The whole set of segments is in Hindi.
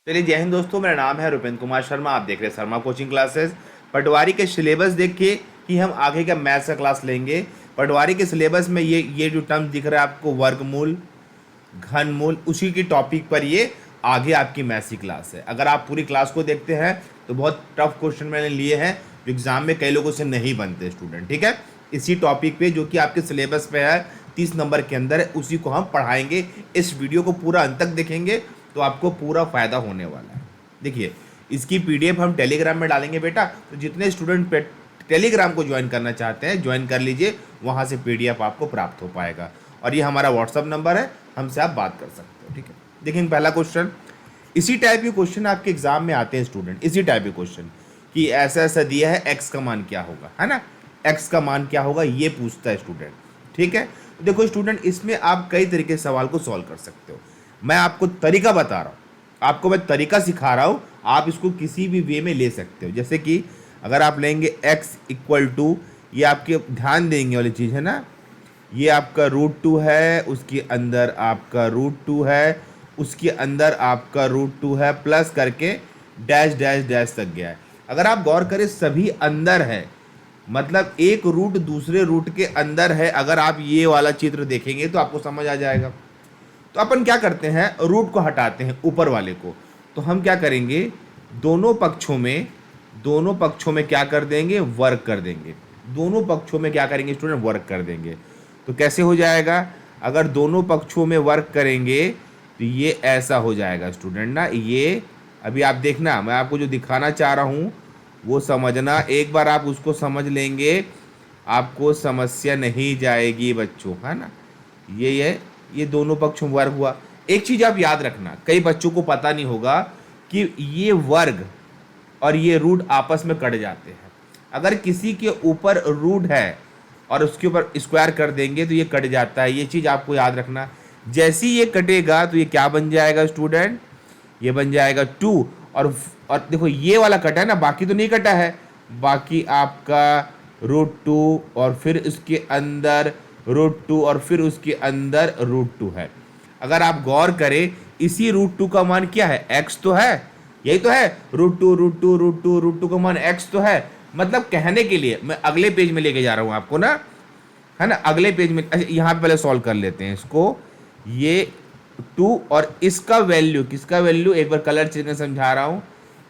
चलिए, जय हिंद दोस्तों। मेरा नाम है रुपेंद्र कुमार शर्मा। आप देख रहे हैं शर्मा कोचिंग क्लासेस। पटवारी के सिलेबस देखिए कि हम आगे का मैथ्स का क्लास लेंगे। पटवारी के सिलेबस में ये जो टर्म दिख रहा है आपको, वर्गमूल, घनमूल, उसी की टॉपिक पर ये आगे आपकी मैथ्स की क्लास है। अगर आप पूरी क्लास को देखते हैं तो बहुत टफ क्वेश्चन मैंने लिए हैं जो एग्जाम में कई लोगों से नहीं बनते स्टूडेंट। ठीक है, इसी टॉपिक पे जो कि आपके सिलेबस पे है, 30 नंबर के अंदर है, उसी को हम पढ़ाएंगे। इस वीडियो को पूरा अंत तक देखेंगे तो आपको पूरा फायदा होने वाला है। देखिए, इसकी पीडीएफ हम टेलीग्राम में डालेंगे बेटा, तो जितने स्टूडेंट टेलीग्राम को ज्वाइन करना चाहते हैं ज्वाइन कर लीजिए, वहाँ से पीडीएफ आपको प्राप्त हो पाएगा। और ये हमारा व्हाट्सअप नंबर है, हमसे आप बात कर सकते हो। ठीक है, देखेंगे पहला क्वेश्चन। इसी टाइप के क्वेश्चन आपके एग्जाम में आते हैं स्टूडेंट, इसी टाइप के क्वेश्चन कि ऐसा ऐसा दिया है, एक्स का मान क्या होगा, है ना, एक्स का मान क्या होगा, ये पूछता है स्टूडेंट। ठीक है, देखो स्टूडेंट, इसमें आप कई तरीके से सवाल को सॉल्व कर सकते हो। मैं आपको तरीका बता रहा हूँ, आपको मैं तरीका सिखा रहा हूँ, आप इसको किसी भी वे में ले सकते हो। जैसे कि अगर आप लेंगे x इक्वल टू, ये आपके ध्यान देंगे वाली चीज़ है ना, ये आपका √2 है, उसके अंदर आपका √2 है, उसके अंदर आपका √2 है, प्लस करके डैश डैश डैश तक गया है। अगर आप गौर करें, सभी अंदर है, मतलब एक रूट दूसरे रूट के अंदर है। अगर आप ये वाला चित्र देखेंगे तो आपको समझ आ जाएगा। तो अपन क्या करते हैं, रूट को हटाते हैं ऊपर वाले को। तो हम क्या करेंगे, दोनों पक्षों में क्या कर देंगे, वर्ग कर देंगे। दोनों पक्षों में क्या करेंगे स्टूडेंट, वर्ग कर देंगे। तो कैसे हो जाएगा, अगर दोनों पक्षों में वर्ग करेंगे तो ये ऐसा हो जाएगा स्टूडेंट ना। ये अभी आप देखना, मैं आपको जो दिखाना चाह रहा हूँ वो समझना। एक बार आप उसको समझ लेंगे आपको समस्या नहीं जाएगी बच्चों, है ना। ये दोनों पक्षों में वर्ग हुआ। एक चीज़ आप याद रखना, कई बच्चों को पता नहीं होगा कि ये वर्ग और ये रूट आपस में कट जाते हैं। अगर किसी के ऊपर रूट है और उसके ऊपर स्क्वायर कर देंगे तो ये कट जाता है। ये चीज़ आपको याद रखना। जैसे ही ये कटेगा तो ये क्या बन जाएगा स्टूडेंट, ये बन जाएगा 2। और देखो ये वाला कटा है ना, बाकी तो नहीं कटा है। बाकी आपका √2 और फिर उसके अंदर √2 और फिर उसके अंदर √2 है। अगर आप गौर करें, इसी √2 का मान क्या है, x तो है, यही तो है, √2 का मान x तो है। मतलब कहने के लिए मैं अगले पेज में लेके जा रहा हूँ आपको ना, है ना, अगले पेज में। अच्छा, यहाँ पे पहले सॉल्व कर लेते हैं इसको। ये 2 और इसका वैल्यू, किसका वैल्यू, एक बार कलर चेंज समझा रहा हूँ।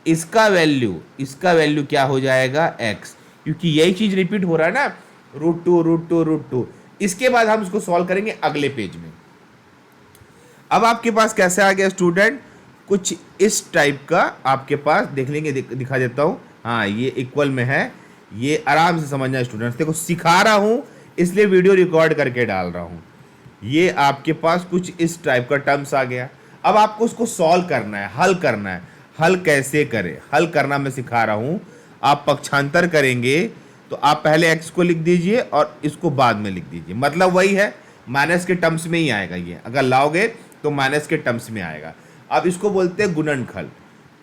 इसका वैल्यू क्या हो जाएगा, x, क्योंकि यही चीज रिपीट हो रहा है ना, √2। इसके बाद हम इसको सॉल्व करेंगे अगले पेज में। अब आपके पास कैसे आ गया स्टूडेंट, कुछ इस टाइप का आपके पास देख लेंगे, दिखा देता हूँ। हाँ, ये इक्वल में है, ये आराम से समझना स्टूडेंट्स। देखो सिखा रहा हूँ इसलिए वीडियो रिकॉर्ड करके डाल रहा हूँ। ये आपके पास कुछ इस टाइप का टर्म्स आ गया। अब आपको उसको सॉल्व करना है, हल करना है। हल कैसे करें, हल करना मैं सिखा रहा हूँ। आप पक्षांतर करेंगे तो आप पहले x को लिख दीजिए और इसको बाद में लिख दीजिए। मतलब वही है, माइनस के टर्म्स में ही आएगा। ये अगर लाओगे तो माइनस के टर्म्स में आएगा। अब इसको बोलते हैं गुणनखल।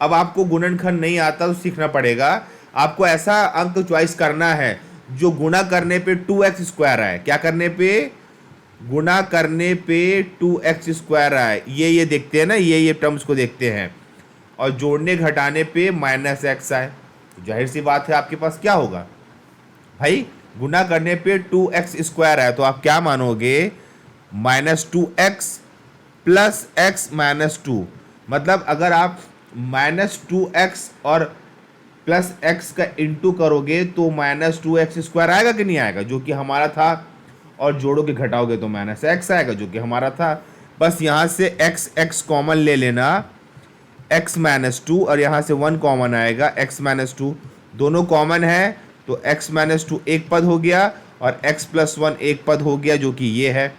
अब आपको गुणनखल नहीं आता तो सीखना पड़ेगा। आपको ऐसा अंक चॉइस करना है जो गुणा करने पे 2x² आए। क्या करने पे, गुणा करने पे 2x² आए। ये देखते हैं ना, ये टर्म्स को देखते हैं। और जोड़ने घटाने पे -x आए। तो जाहिर सी बात है आपके पास क्या होगा भाई, गुणा करने पे 2x² आए तो आप क्या मानोगे, -2x प्लस x -2। मतलब अगर आप -2x और प्लस x का इंटू करोगे तो -2x² आएगा कि नहीं आएगा, जो कि हमारा था। और जोड़ोगे घटाओगे तो -x आएगा, जो कि हमारा था। बस यहाँ से x कॉमन ले लेना, x -2, और यहाँ से 1 कॉमन आएगा, x -2। दोनों कॉमन है तो x -2 एक पद हो गया और x + 1 एक पद हो गया, जो कि ये है।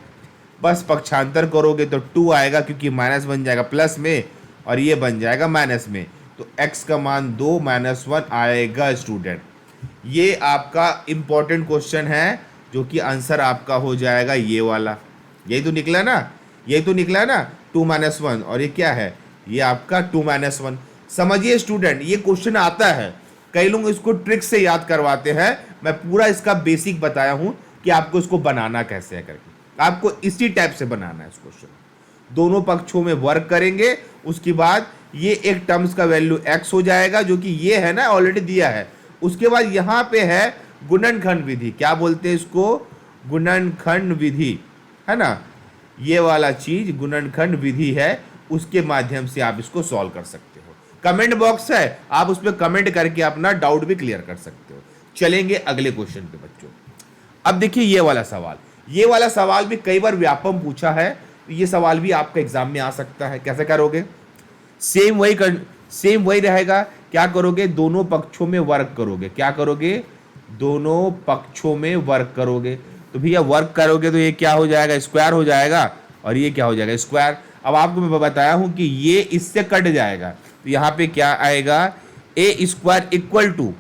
बस पक्षांतर करोगे तो 2 आएगा, क्योंकि माइनस बन जाएगा प्लस में और ये बन जाएगा माइनस में। तो x का मान 2 -1 आएगा स्टूडेंट। ये आपका इंपॉर्टेंट क्वेश्चन है, जो कि आंसर आपका हो जाएगा ये वाला। यही तो निकला ना, 2 -1, और ये क्या है, ये आपका 2 -1। समझिए स्टूडेंट, ये क्वेश्चन आता है, कई लोग इसको ट्रिक से याद करवाते हैं। मैं पूरा इसका बेसिक बताया हूं कि आपको इसको बनाना कैसे है करके। आपको इसी टाइप से बनाना है इस क्वेश्चन। दोनों पक्षों में वर्ग करेंगे, उसके बाद ये एक टर्म्स का वैल्यू x हो जाएगा, जो कि ये है ना, ऑलरेडी दिया है। उसके बाद यहाँ पे है गुणनखंड विधि, क्या बोलते हैं इसको, गुणनखंड विधि, है ना, ये वाला चीज गुणनखंड विधि है, उसके माध्यम से आप इसको सॉल्व कर सकते हो। कमेंट बॉक्स है, आप उस पर कमेंट करके अपना डाउट भी क्लियर कर सकते हो। चलेंगे अगले क्वेश्चन पे बच्चों। अब देखिए ये वाला सवाल, ये वाला सवाल भी कई बार व्यापम पूछा है, तो ये सवाल भी आपके एग्जाम में आ सकता है। कैसे करोगे, सेम वही रहेगा, क्या करोगे, दोनों पक्षों में वर्ग करोगे। क्या करोगे, दोनों पक्षों में वर्ग करोगे। तो भैया वर्ग करोगे तो ये क्या हो जाएगा, स्क्वायर हो जाएगा, और ये क्या हो जाएगा, स्क्वायर। अब आपको मैं बताया हूं कि ये इससे कट जाएगा, तो यहाँ पे क्या आएगा, ए स्क्वायर इक्वल टू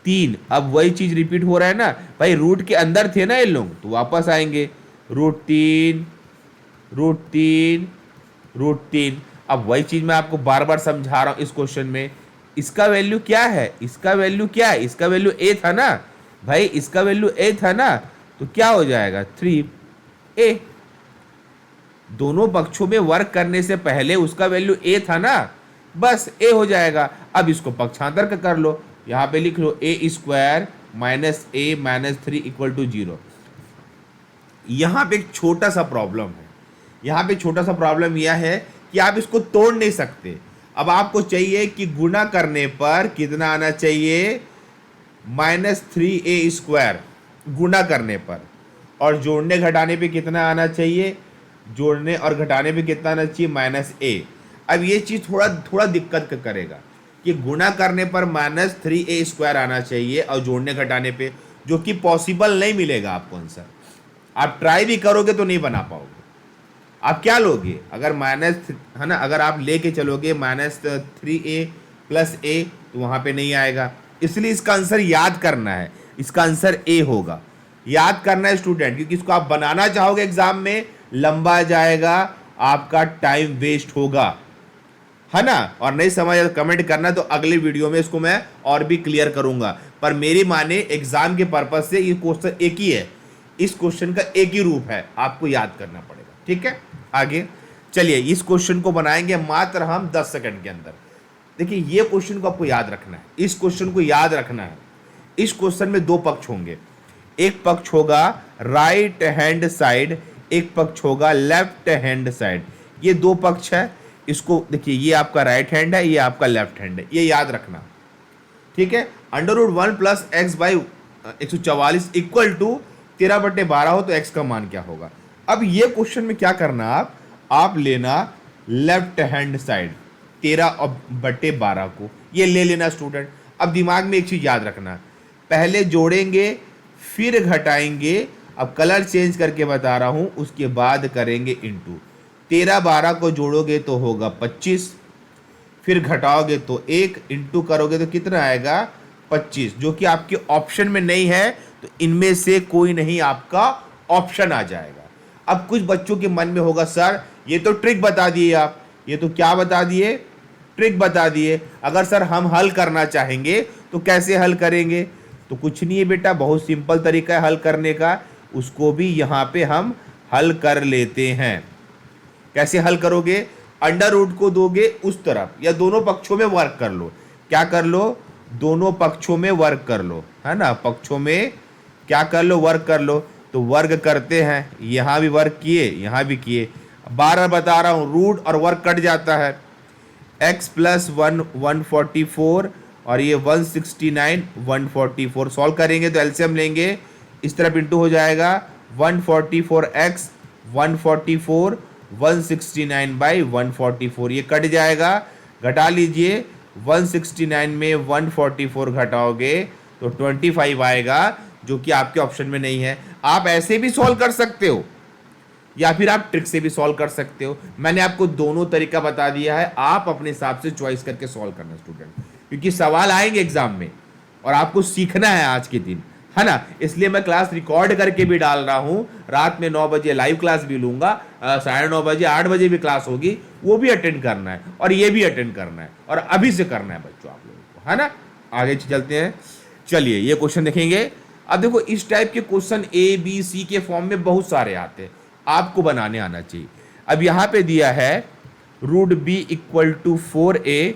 3। अब वही चीज रिपीट हो रहा है ना भाई, रूट के अंदर थे ना ये लोग, तो वापस आएंगे, √3 √3 √3। अब वही चीज मैं आपको बार बार समझा रहा हूं इस क्वेश्चन में। इसका वैल्यू क्या है, इसका वैल्यू क्या है, इसका वैल्यू a था ना भाई, इसका वैल्यू a था ना, तो क्या हो जाएगा 3a। दोनों पक्षों में वर्क करने से पहले उसका वैल्यू a था ना, बस a हो जाएगा। अब इसको पक्षांतर कर लो, यहाँ पे लिख लो a square minus a minus 3 equal to 0। यहाँ पे एक छोटा सा प्रॉब्लम है, यहाँ पे छोटा सा प्रॉब्लम यह है कि आप इसको तोड़ नहीं सकते। अब आपको चाहिए कि गुणा करने पर कितना आना चाहिए, -3a स्क्वायर गुणा करने पर, और जोड़ने घटाने पे कितना आना चाहिए, जोड़ने और घटाने पे कितना आना चाहिए, -a। अब ये चीज़ थोड़ा दिक्कत करेगा कि गुणा करने पर -3a स्क्वायर आना चाहिए और जोड़ने घटाने पे, जो कि पॉसिबल नहीं मिलेगा आपको आंसर। आप ट्राई भी करोगे तो नहीं बना पाओगे। आप क्या लोगे, अगर माइनस है ना, अगर आप लेके चलोगे -3a + a, तो वहाँ पे नहीं आएगा। इसलिए इसका आंसर याद करना है, इसका आंसर a होगा। याद करना है स्टूडेंट, क्योंकि इसको आप बनाना चाहोगे एग्जाम में, लंबा जाएगा, आपका टाइम वेस्ट होगा, है ना। और नहीं समझ तो कमेंट करना, तो अगले वीडियो में इसको मैं और भी क्लियर करूंगा। पर मेरी माने एग्जाम के पर्पज से ये क्वेश्चन एक ही है, इस क्वेश्चन का एक ही रूप है, आपको याद करना पड़ेगा। ठीक है, आगे चलिए इस क्वेश्चन को बनाएंगे मात्र हम 10 सेकंड के अंदर। देखिए ये क्वेश्चन को आपको याद रखना है, इस क्वेश्चन को याद रखना है। इस क्वेश्चन में दो पक्ष होंगे, एक पक्ष होगा राइट हैंड साइड, एक पक्ष होगा लेफ्ट हैंड साइड। ये दो पक्ष है, इसको देखिए, ये आपका राइट हैंड है, ये आपका लेफ्ट हैंड है, ये याद रखना। ठीक है, √1 + x/144 इक्वल टू 13/12 हो तो x का मान क्या होगा। अब ये क्वेश्चन में क्या करना, आप लेना लेफ्ट हैंड साइड 13/12 को, ये ले लेना स्टूडेंट। अब दिमाग में एक चीज याद रखना, पहले जोड़ेंगे फिर घटाएंगे। अब कलर चेंज करके बता रहा हूं, उसके बाद करेंगे इंटू। 13/12 को जोड़ोगे तो होगा 25, फिर घटाओगे तो 1, इंटू करोगे तो कितना आएगा 25, जो कि आपके ऑप्शन में नहीं है, तो इनमें से कोई नहीं आपका ऑप्शन आ जाएगा। अब कुछ बच्चों के मन में होगा, सर ये तो ट्रिक बता दिए आप, ये तो क्या बता दिए, ट्रिक बता दिए। अगर सर हम हल करना चाहेंगे तो कैसे हल करेंगे, तो कुछ नहीं है बेटा, बहुत सिंपल तरीका है हल करने का, उसको भी यहाँ पे हम हल कर लेते हैं। कैसे हल करोगे, अंडर रूट को दोगे उस तरफ, या दोनों पक्षों में वर्क कर लो। क्या कर लो, दोनों पक्षों में वर्क कर लो, है ना, पक्षों में क्या कर लो, वर्क कर लो। तो वर्ग करते हैं, यहाँ भी वर्क किए, यहाँ भी किए। बार बता रहा हूँ, रूट और वर्क कट जाता है। x + 1 144 और ये 169 144 सॉल्व करेंगे तो एलसीएम लेंगे, इस तरफ इंटू हो जाएगा 144x 144 169/144, ये कट जाएगा। घटा लीजिए, 169 में 144 घटाओगे तो 25 आएगा, जो कि आपके ऑप्शन में नहीं है। आप ऐसे भी सॉल्व कर सकते हो या फिर आप ट्रिक से भी सॉल्व कर सकते हो। मैंने आपको दोनों तरीका बता दिया है, आप अपने हिसाब से चॉइस करके सॉल्व करना स्टूडेंट, क्योंकि सवाल आएंगे एग्जाम में और आपको सीखना है आज के दिन, है ना। इसलिए मैं क्लास रिकॉर्ड करके भी डाल रहा हूँ, रात में 9 बजे लाइव क्लास भी लूंगा, 9:30 बजे 8 बजे भी क्लास होगी, वो भी अटेंड करना है और ये भी अटेंड करना है, और अभी से करना है बच्चों आप लोगों को, है ना। आगे चलते हैं, चलिए ये क्वेश्चन देखेंगे। अब देखो इस टाइप के क्वेश्चन ABC के फॉर्म में बहुत सारे आते हैं, आपको बनाने आना चाहिए। अब यहाँ पे दिया है root b equal to 4a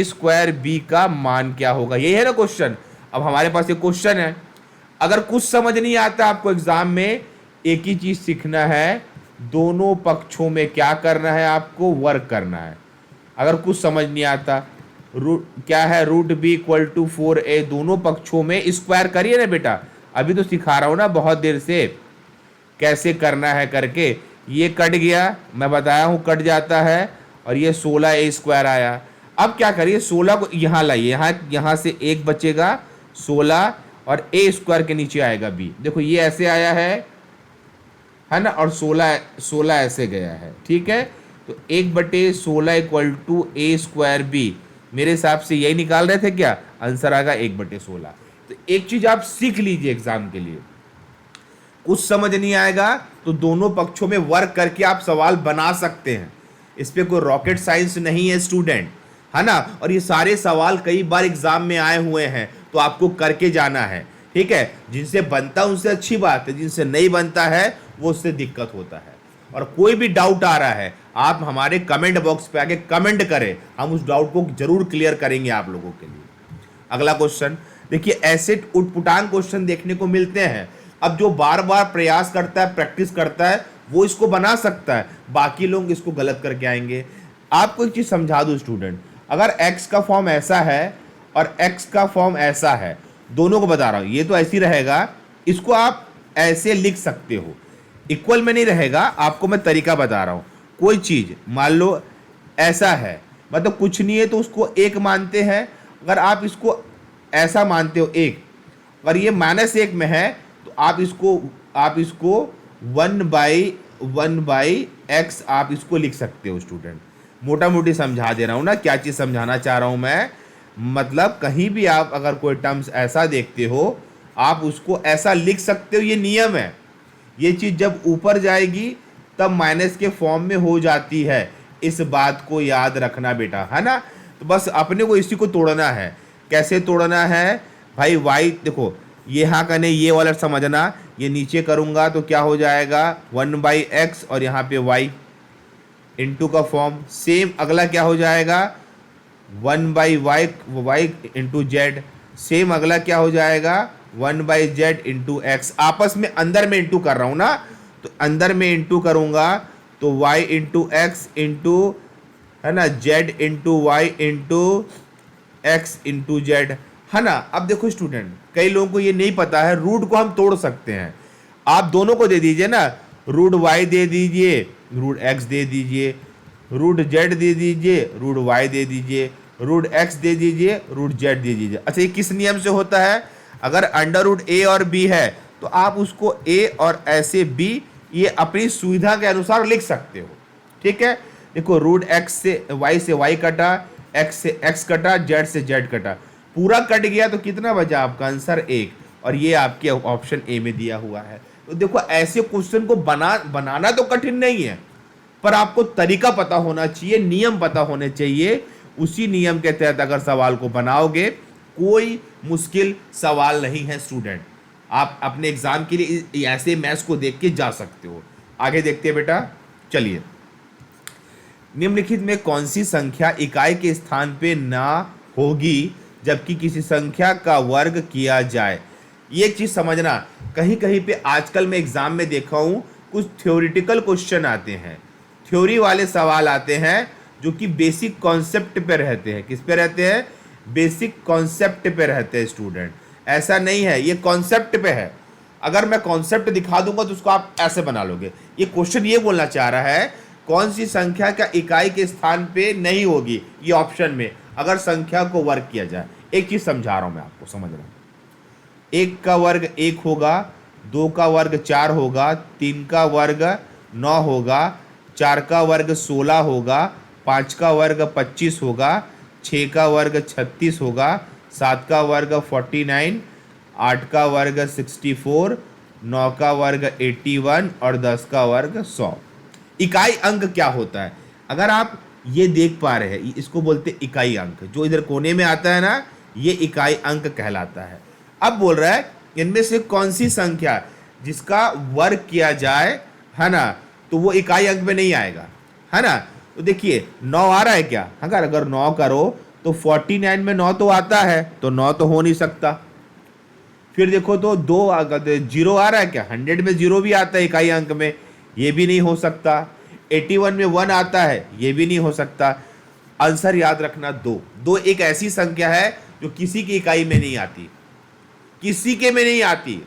square b का मान क्या होगा, यही है ना क्वेश्चन। अब हमारे पास एक क्वेश्चन है, अगर कुछ समझ नहीं आता आपको एग्जाम में, एक ही चीज सीखना है, दोनों पक्षों में क्या करना है, आपको वर्क करना है। अगर कुछ समझ नहीं आता, रूट क्या है, root b equal to 4a, दोनों पक्षों में स्क्वायर करिए ना बेटा, अभी तो सिखा रहा हूं ना बहुत देर से कैसे करना है करके। ये कट गया, मैं बताया हूं कट जाता है, और ये 16a स्क्वायर आया। अब क्या करिए, 16 को यहाँ लाइए, यहाँ से एक बचेगा 16, और a स्क्वायर के नीचे आएगा b। देखो ये ऐसे आया है ना, और 16 ऐसे गया है, ठीक है। तो 1/16 equal to a square b, मेरे हिसाब से यही निकाल रहे थे क्या, आंसर आएगा 1/16। तो एक चीज आप सीख लीजिए एग्जाम के लिए, कुछ समझ नहीं आएगा तो दोनों पक्षों में वर्क करके आप सवाल बना सकते हैं। इस पे कोई रॉकेट साइंस नहीं है स्टूडेंट, है ना। और ये सारे सवाल कई बार एग्जाम में आए हुए हैं, तो आपको करके जाना है, ठीक है। जिनसे बनता है उनसे अच्छी बात है, जिनसे नहीं बनता है वो उससे दिक्कत होता है। और कोई भी डाउट आ रहा है, आप हमारे कमेंट बॉक्स पे आके कमेंट करें, हम उस डाउट को जरूर क्लियर करेंगे आप लोगों के लिए। अगला क्वेश्चन देखिए, ऐसे उटपुटांग क्वेश्चन देखने को मिलते हैं। अब जो बार बार प्रयास करता है, प्रैक्टिस करता है, वो इसको बना सकता है, बाकी लोग इसको गलत करके आएंगे। आपको एक चीज समझा दूं स्टूडेंट, अगर x का फॉर्म ऐसा है और x का फॉर्म ऐसा है, दोनों को बता रहा हूं, ये तो ऐसे ही रहेगा, इसको आप ऐसे लिख सकते हो, इक्वल में नहीं रहेगा। आपको मैं तरीका बता रहा हूं, कोई चीज मान लो ऐसा है, मतलब कुछ नहीं है तो उसको एक मानते हैं। अगर आप इसको ऐसा मानते हो एक, अगर ये -1 में है तो आप इसको 1/x आप इसको लिख सकते हो स्टूडेंट। मोटा मोटी समझा दे रहा हूँ ना, क्या चीज़ समझाना चाह रहा हूँ मैं, मतलब कहीं भी आप अगर कोई टर्म्स ऐसा देखते हो, आप उसको ऐसा लिख सकते हो, ये नियम है। ये चीज़ जब ऊपर जाएगी तब माइनस के फॉर्म में हो जाती है, इस बात को याद रखना बेटा, है ना। तो बस अपने को इसी को तोड़ना है। कैसे तोड़ना है भाई, y देखो ये यहाँ का नहीं, ये वाला समझना, ये नीचे करूँगा तो क्या हो जाएगा 1/x, और यहाँ पे y इंटू का फॉर्म सेम। अगला क्या हो जाएगा 1/y इंटू जेड, सेम अगला क्या हो जाएगा 1/z इंटू एक्स। आपस में अंदर में इंटू कर रहा हूँ ना, तो अंदर में इंटू करूँगा तो y इंटू एक्स इंटू, है ना, z into y into x into z, है ना। अब देखो स्टूडेंट, कई लोगों को ये नहीं पता है, रूट को हम तोड़ सकते हैं। आप दोनों को दे दीजिए ना, रूट y दे दीजिए, रूट x दे दीजिए, रूट z दे दीजिए, रूट y दे दीजिए, रूट x दे दीजिए, रूट z दे दीजिए। अच्छा, ये किस नियम से होता है, अगर अंडर रूट a और b है तो आप उसको a और ऐसे b, ये अपनी सुविधा के अनुसार लिख सकते हो, ठीक है। देखो रूट x से y कटा, x से x कटा, z से z कटा, पूरा कट गया तो कितना बचा आपका आंसर 1, और ये आपके ऑप्शन ए में दिया हुआ है। तो देखो ऐसे क्वेश्चन को बनाना तो कठिन नहीं है, पर आपको तरीका पता होना चाहिए, नियम पता होने चाहिए। उसी नियम के तहत अगर सवाल को बनाओगे, कोई मुश्किल सवाल नहीं है स्टूडेंट। आप अपने एग्जाम के लिए ऐसे मैथ्स को देख के जा सकते हो। आगे देखते हैं बेटा, चलिए। निम्नलिखित में कौन सी संख्या इकाई के स्थान पे ना होगी जबकि किसी संख्या का वर्ग किया जाए। ये चीज समझना, कहीं कहीं पे आजकल मैं एग्जाम में देखा हूं कुछ थ्योरेटिकल क्वेश्चन आते हैं, थ्योरी वाले सवाल आते हैं जो कि बेसिक कॉन्सेप्ट पे रहते हैं। किस पे रहते हैं, बेसिक कॉन्सेप्ट पे रहते हैं स्टूडेंट। ऐसा नहीं है, ये कॉन्सेप्ट पे है। अगर मैं कॉन्सेप्ट दिखा दूंगा तो उसको आप ऐसे बना लोगे। ये क्वेश्चन ये बोलना चाह रहा है, कौन सी संख्या का इकाई के स्थान पे नहीं होगी, ये ऑप्शन में, अगर संख्या को वर्ग किया जाए। एक चीज समझा रहा हूं मैं आपको, समझ रहा हूं। 1 का वर्ग 1 होगा, 2 का वर्ग 4 होगा, 3 का वर्ग 9 होगा, 4 का वर्ग 16 होगा, 5 का वर्ग 25 होगा, 6 का वर्ग 36 होगा, 7 का वर्ग 49, 8 का वर्ग 64, 9 का वर्ग 81 और 10 का वर्ग 100। इकाई अंक क्या होता है, अगर आप ये देख पा रहे हैं, इसको बोलते इकाई अंक। जो इधर कोने में आता है ना, ये इकाई अंक कहलाता है। अब बोल रहा है इनमें से कौन सी संख्या जिसका वर्ग किया जाए, है ना, तो वो इकाई अंक में नहीं आएगा, है ना। तो देखिए 9 आ रहा है क्या, अगर 9 करो तो 49 में 9 तो आता है, तो 9 तो हो नहीं सकता। फिर देखो तो 0 आ रहा है क्या, 100 में 0 भी आता है इकाई अंक में, ये भी नहीं हो सकता। 81 में 1 आता है, ये भी नहीं हो सकता। आंसर याद रखना 2। 2 एक ऐसी संख्या है जो किसी की इकाई में नहीं आती, किसी के में नहीं आती।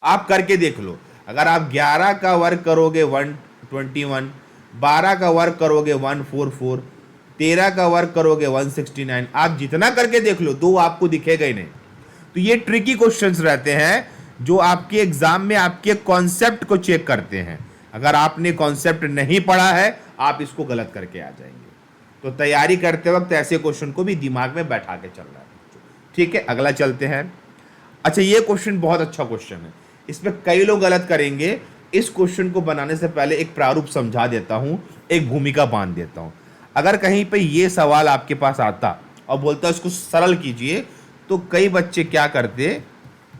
आप करके देख लो, अगर आप 11 का वर्ग करोगे 121, 12 का वर्ग करोगे 144, 13 का वर्ग करोगे 169, आप जितना करके देख लो 2 आपको दिखेगा ही नहीं। तो ये ट्रिकी क्वेश्चंस रहते हैं जो आपके एग्जाम में आपके कॉन्सेप्ट को चेक करते हैं। अगर आपने कॉन्सेप्ट नहीं पढ़ा है आप इसको गलत करके आ जाएंगे। तो तैयारी करते वक्त ऐसे क्वेश्चन को भी दिमाग में बैठा के चलना है। ठीक है, अगला चलते हैं। अच्छा, ये क्वेश्चन बहुत अच्छा क्वेश्चन है, इसमें कई लोग गलत करेंगे। इस क्वेश्चन को बनाने से पहले एक प्रारूप समझा देता हूं, एक भूमिका बांध देता हूं। अगर कहीं पे ये सवाल आपके पास आता और बोलता इसको सरल कीजिए, तो कई बच्चे क्या करते,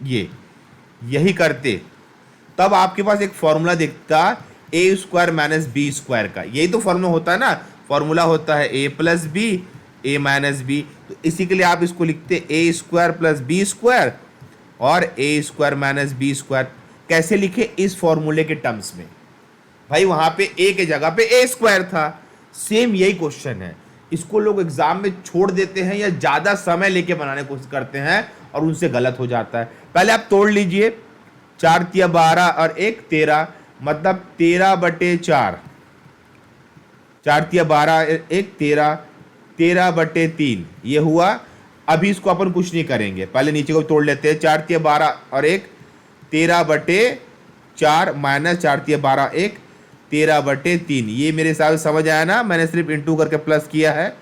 यही करते। तब आपके पास एक फॉर्मूला दिखता ए स्क्वायर माइनस बी स्क्वायर का, यही तो फॉर्मूला होता है ना। फॉर्मूला होता है ए प्लस बी, ए माइनस बी। तो इसी के लिए आप इसको लिखते ए स्क्वायर प्लस बी स्क्वायर और ए स्क्वायर माइनस बी स्क्वायर। कैसे लिखे, इस फॉर्मूले के टर्म्स में। भाई वहां पे ए के जगह पे ए स्क्वायर था। सेम यही क्वेश्चन है, इसको लोग एग्जाम में छोड़ देते हैं या ज्यादा समय लेके बनाने की कोशिश करते हैं और उनसे गलत हो जाता है। पहले आप तोड़ लीजिए, 4 तिया 12 और 1 13, मतलब 13/4, 4 तिया 12 1 13, 13/3 ये हुआ। अभी इसको अपन कुछ नहीं करेंगे, पहले नीचे को तोड़ लेते हैं। 4 तिया 12 और 1 13/4 माइनस 4 तिया 12 1 13/3। ये मेरे हिसाब से समझ आया ना, मैंने सिर्फ इंटू करके प्लस किया है।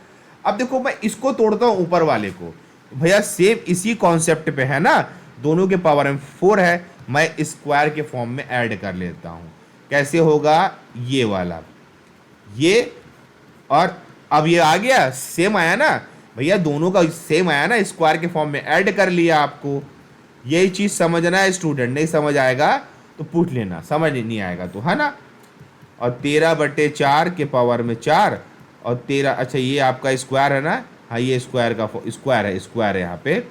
अब देखो मैं इसको तोड़ता हूं ऊपर वाले को, भैया सेम इसी कॉन्सेप्ट पे है ना, दोनों के पावर में 4 है, मैं स्क्वायर के फॉर्म में ऐड कर लेता हूं। कैसे होगा, ये वाला, ये और अब ये आ गया, सेम आया ना भैया, दोनों का सेम आया ना, स्क्वायर के फॉर्म में ऐड कर लिया। आपको यही चीज समझना है स्टूडेंट, नहीं समझ आएगा तो पूछ लेना, समझ नहीं आएगा तो, है ना। और 13/4 के पावर में 4 और 13, अच्छा ये आपका स्क्वायर है ना, हाँ ये स्क्वायर का स्क्वायर है यहाँ पे,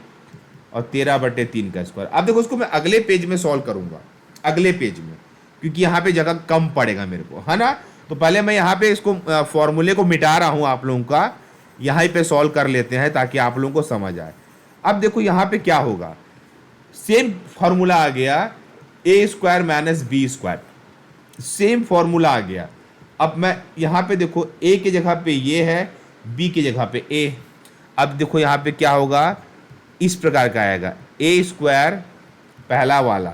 और 13/3 का स्क्वायर। अब देखो उसको मैं अगले पेज में सॉल्व करूंगा, अगले पेज में, क्योंकि यहाँ पे जगह कम पड़ेगा मेरे को, है ना। तो पहले मैं यहाँ पे इसको फॉर्मूले को मिटा रहा हूँ आप लोगों का, यहाँ पे सॉल्व कर लेते हैं ताकि आप लोगों को समझ आए। अब देखो यहाँ पे क्या होगा, सेम फॉर्मूला आ गया, A square minus B square, same formula आ गया। अब मैं यहाँ पे देखो ए की जगह पे ये है, बी की जगह पे ए। अब देखो यहाँ पे क्या होगा, इस प्रकार का आएगा, ए स्क्वायर पहला वाला,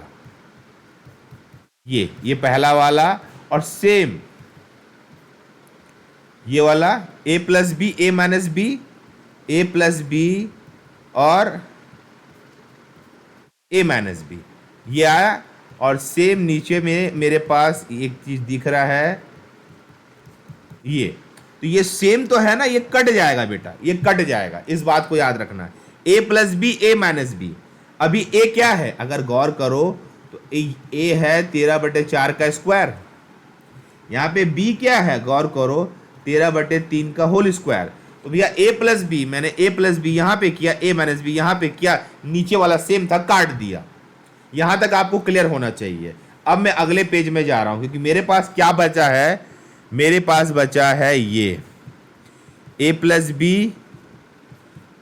ये पहला वाला, और सेम ये वाला ए प्लस बी, ए माइनस बी, ए प्लस बी और ए माइनस बी, ये आया। और सेम नीचे में मेरे पास एक चीज दिख रहा है, ये तो ये सेम तो है ना, ये कट जाएगा बेटा, ये कट जाएगा, इस बात को याद रखना। ए प्लस बी, ए माइनस बी, अभी ए क्या है, अगर गौर करो तो ए है 13/4 का स्क्वायर, यहाँ पे बी क्या है, गौर करो 13/3 का होल स्क्वायर। तो भैया ए प्लस बी, मैंने ए प्लस बी यहाँ पे किया, ए माइनस बी यहाँ पे किया, नीचे वाला सेम था, काट दिया। यहां तक आपको क्लियर होना चाहिए। अब मैं अगले पेज में जा रहा हूं, क्योंकि मेरे पास क्या बचा है, मेरे पास बचा है ये ए प्लस बी,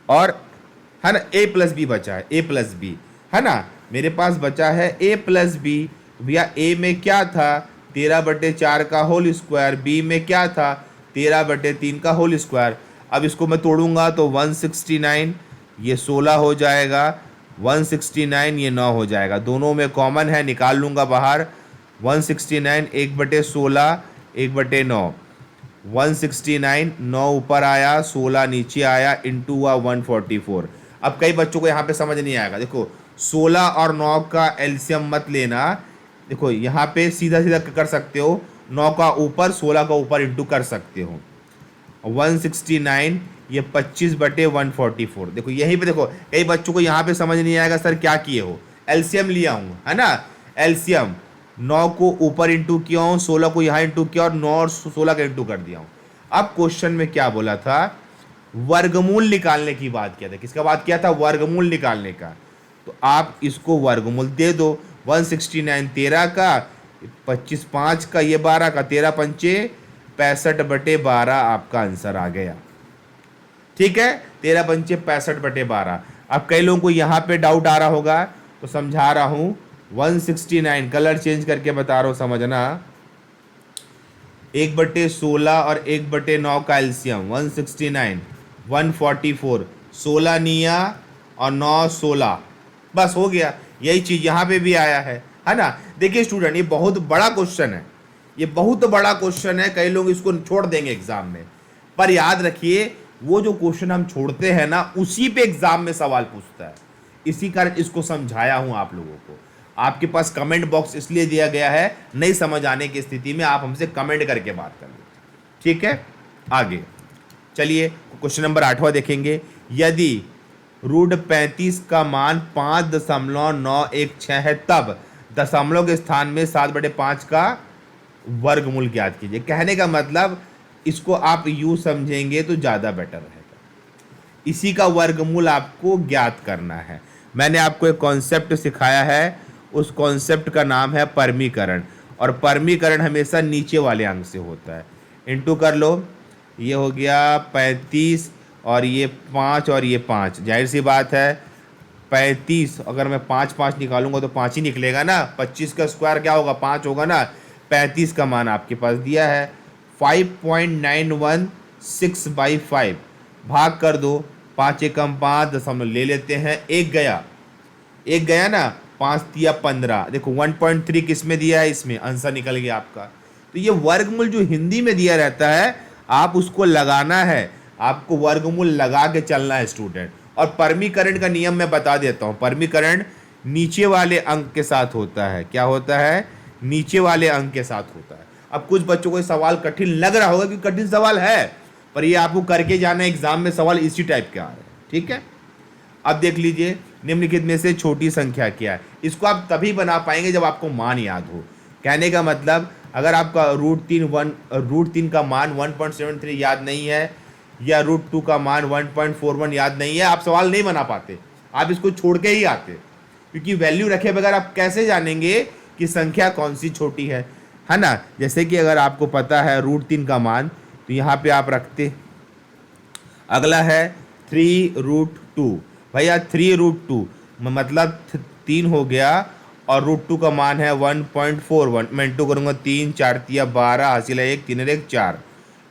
और है ना ए प्लस बी बचा है, ए प्लस बी है ना, मेरे पास बचा है ए प्लस बी। भैया ए में क्या था, 13/4 का होल स्क्वायर, बी में क्या था, 13/3 का होल स्क्वायर। अब इसको मैं तोड़ूंगा तो 169, ये 16 हो जाएगा, 169 ये 9 हो जाएगा, दोनों में कॉमन है, निकाल लूँगा बाहर। 169 1/16 1/9, 169 9 ऊपर आया, 16 नीचे आया, इंटू हुआ 144। अब कई बच्चों को यहाँ पे समझ नहीं आएगा, देखो 16 और 9 का एलसीएम मत लेना, देखो यहाँ पे सीधा सीधा कर सकते हो, 9 का ऊपर 16 का ऊपर इंटू कर सकते हो। 169 ये 25/144, देखो यहीं पे देखो कई बच्चों को यहाँ पे समझ नहीं आएगा, सर क्या किए हो, एलसीएम लिया हूँ, है ना, एलसीएम 9 को ऊपर इंटू किया हूँ, 16 को यहाँ इंटू किया और 9 और 16 का इंटू कर दिया हूँ। अब क्वेश्चन में क्या बोला था, वर्गमूल निकालने की बात किया था। किसका बात किया था, वर्गमूल निकालने का। तो आप इसको वर्गमूल दे दो, 169 13 का, 25 5 का, ये 12 का, 13 पंचे 65/12 आपका आंसर आ गया। ठीक है, 13 पंचे 65/12। अब कई लोगों को यहाँ पे डाउट आ रहा होगा तो समझा रहा हूँ। 169 कलर चेंज करके बता रहा हूँ, समझना। 1/16 और 1/9 का एलसीएम 169, 144, 16 निया और 9 16, बस हो गया। यही चीज़ यहाँ पे भी आया है ना। देखिए स्टूडेंट, ये बहुत बड़ा क्वेश्चन है, ये बहुत बड़ा क्वेश्चन है। कई लोग इसको छोड़ देंगे एग्जाम में, पर याद रखिए वो जो क्वेश्चन हम छोड़ते हैं ना, उसी पे एग्जाम में सवाल पूछता है। इसी कारण इसको समझाया हूँ आप लोगों को। आपके पास कमेंट बॉक्स इसलिए दिया गया है, नहीं समझ आने की स्थिति में आप हमसे कमेंट करके बात कर लीजिए। ठीक है, आगे चलिए क्वेश्चन नंबर 8वां देखेंगे। यदि √35 का मान 5.916 है, तब दशमलव के स्थान में 7/5 का वर्गमूल ज्ञात कीजिए। कहने का मतलब इसको आप यूँ समझेंगे तो ज़्यादा बेटर रहेगा। इसी का वर्गमूल आपको ज्ञात करना है। मैंने आपको एक कॉन्सेप्ट सिखाया है, उस कॉन्सेप्ट का नाम है परमीकरण, और परमीकरण हमेशा नीचे वाले अंक से होता है। इंटू कर लो, ये हो गया 35 और ये 5 और ये 5, जाहिर सी बात है 35, अगर मैं 5 5 निकालूंगा तो 5 ही निकलेगा ना। 25 का स्क्वायर क्या होगा, 5 होगा ना। 35 का मान आपके पास दिया है 5.916/5, भाग कर दो, 5 एकम 5 दशमलव ले लेते हैं, एक गया ना, 5 दिया 15। देखो 1.3 किस में दिया है, इसमें, आंसर निकल गया आपका। तो ये वर्गमूल जो हिंदी में दिया रहता है, आप उसको लगाना है, आपको वर्गमूल लगा के चलना है स्टूडेंट। और परमीकरण का नियम मैं बता देता हूँ। परमीकरण नीचे वाले अंक के साथ होता है। क्या होता है, नीचे वाले अंक के साथ होता है। अब कुछ बच्चों को सवाल कठिन लग रहा होगा कि कठिन सवाल है, पर ये आपको करके जाना है, एग्जाम में सवाल इसी टाइप के आ रहे हैं। ठीक है, अब देख लीजिए, निम्नलिखित में से छोटी संख्या क्या है। इसको आप तभी बना पाएंगे जब आपको मान याद हो। कहने का मतलब, अगर आपका √3 का मान 1.73 याद नहीं है, या √2 का मान 1.41 याद नहीं है, आप सवाल नहीं बना पाते, आप इसको छोड़ के ही आते। क्योंकि वैल्यू रखे बगैर आप कैसे जानेंगे कि संख्या कौन सी छोटी है ना। जैसे कि अगर आपको पता है √3 का मान, तो यहाँ पे आप रखते। अगला है 3√2, भैया 3√2 मतलब 3 हो गया, और √2 का मान है 1.41। मैं इंटू करूँगा, 3 4 तिया 12, हासिल है 1, 3 और 1 4।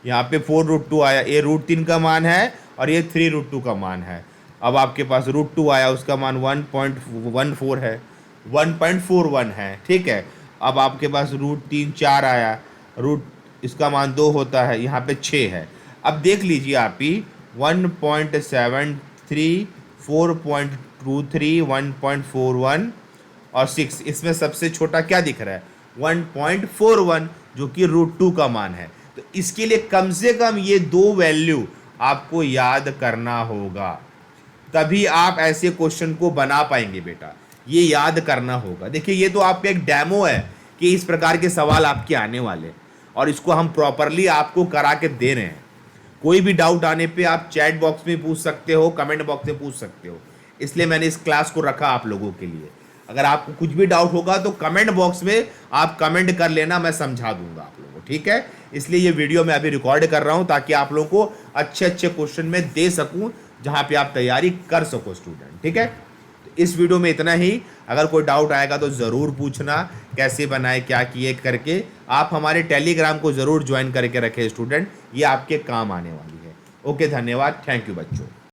यहाँ पे 4√2 आया, ये √3 का मान है और ये 3√2 का मान है। अब आपके पास √2 आया, उसका मान 1.14 है, 1.41 है। ठीक है, अब आपके पास √3 4 आया, इसका मान 2 होता है, यहाँ पे 6 है। अब देख लीजिए आप ही, 1.73, 4.23, 1.41 और 6, इसमें सबसे छोटा क्या दिख रहा है, 1.41, जो कि √2 का मान है। तो इसके लिए कम से कम ये दो वैल्यू आपको याद करना होगा, तभी आप ऐसे क्वेश्चन को बना पाएंगे बेटा। ये याद करना होगा। देखिए, ये तो आपका एक डेमो है कि इस प्रकार के सवाल आपके आने वाले, और इसको हम प्रॉपरली आपको करा के दे रहे हैं। कोई भी डाउट आने पे आप चैट बॉक्स में पूछ सकते हो, कमेंट बॉक्स में पूछ सकते हो। इसलिए मैंने इस क्लास को रखा आप लोगों के लिए। अगर आपको कुछ भी डाउट होगा तो कमेंट बॉक्स में आप कमेंट कर लेना, मैं समझा दूंगा आप लोगों को। ठीक है, इसलिए ये वीडियो मैं अभी रिकॉर्ड कर रहा हूँ ताकि आप लोगों को अच्छे अच्छे क्वेश्चन में दे सकूँ, जहाँ पे आप तैयारी कर सको स्टूडेंट। ठीक है, तो इस वीडियो में इतना ही। अगर कोई डाउट आएगा तो ज़रूर पूछना, कैसे बनाए, क्या किए करके। आप हमारे टेलीग्राम को ज़रूर ज्वाइन करके रखें स्टूडेंट, ये आपके काम आने वाली है। ओके, धन्यवाद, थैंक यू बच्चों।